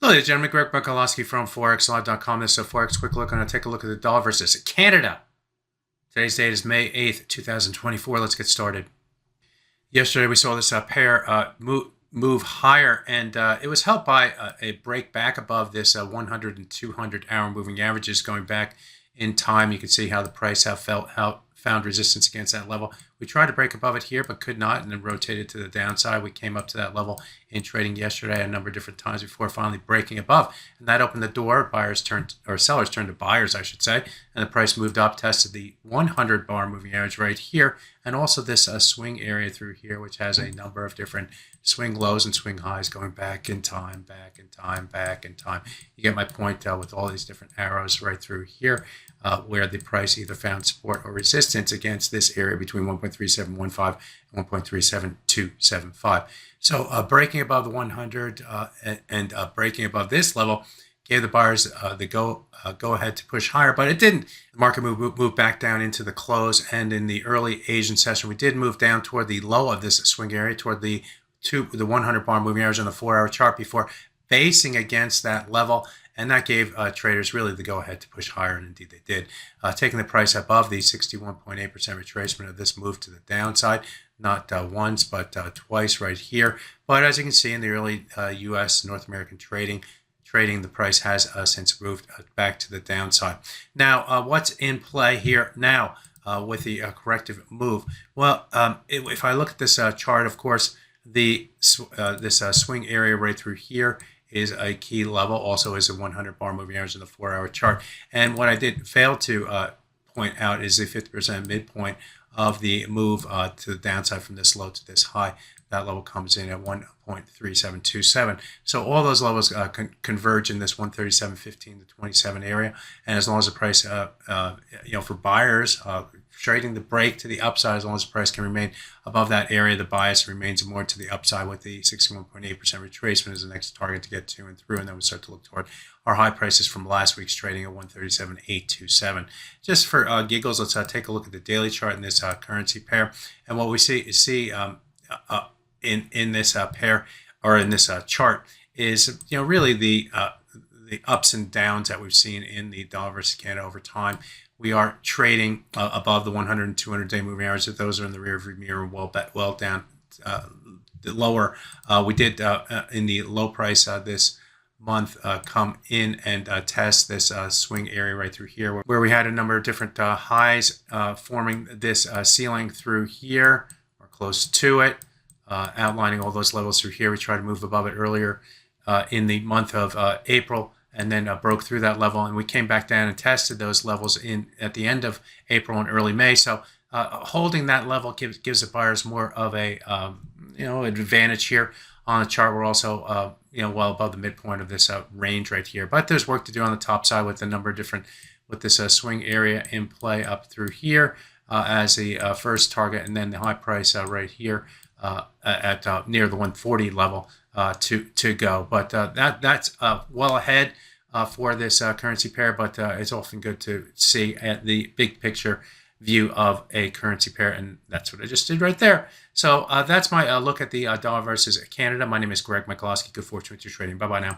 Hello, ladies and gentlemen. Greg Mikulowski from ForexLive.com. This is a Forex Quick Look. I'm going to take a look at the dollar versus Canada. Today's date is May 8th, 2024. Let's get started. Yesterday, we saw this pair move higher, and it was helped by a break back above this 100 and 200 hour moving averages going back in time. You can see how the price found resistance against that level. We tried to break above it here, but could not, and then rotated to the downside. We came up to that level in trading yesterday a number of different times before finally breaking above, and that opened the door. Sellers turned to buyers, I should say, and the price moved up, tested the 100 bar moving average right here, and also this swing area through here, which has a number of different swing lows and swing highs going back in time, back in time, back in time. You get my point with all these different arrows right through here, where the price either found support or resistance against this area between 1.3715 and 1.37275. So breaking above the 100 and breaking above this level gave the buyers the go ahead to push higher, but it didn't. The market moved back down into the close, and in the early Asian session, we did move down toward the low of this swing area, toward the 100 bar moving average on the 4-hour chart before basing against that level, and that gave traders really the go-ahead to push higher, and indeed they did, taking the price above the 61.8% retracement of this move to the downside, not once but twice right here. But as you can see in the early U.S. North American trading, the price has since moved back to the downside. Now, what's in play here now with the corrective move? Well, if I look at this chart, of course, this swing area right through here is a key level, also is a 100 bar moving average in the 4-hour chart. And what I did fail to point out is the 50% midpoint of the move to the downside from this low to this high. That level comes in at 1.3727. So all those levels converge in this 137.15 to 27 area. And as long as the price, for buyers, trading the break to the upside, as long as the price can remain above that area, the bias remains more to the upside, with the 61.8% retracement as the next target to get to and through, and then we start to look toward our high prices from last week's trading at 137.827. Just for giggles, let's take a look at the daily chart in this currency pair, and what we see in this pair, or in this chart, is really the ups and downs that we've seen in the dollar versus Canada over time. We are trading above the 100 and 200 day moving average. Those are in the rearview mirror, well down lower. We did in the low price this month come in and test this swing area right through here, where we had a number of different highs forming this ceiling through here, or close to it, outlining all those levels through here. We tried to move above it earlier in the month of April, and then broke through that level, and we came back down and tested those levels at the end of April and early May. So holding that level gives the buyers more of a advantage here on the chart. We're also well above the midpoint of this range right here, but there's work to do on the top side with a number of different, with this swing area in play up through here as the first target, and then the high price right here at near the 140 level to go. But that's well ahead for this currency pair, but it's often good to see at the big picture view of a currency pair, and that's what I just did right there. So that's my look at the dollar versus Canada. My name is Greg Mikulowski. Good fortune with your trading. Bye-bye now.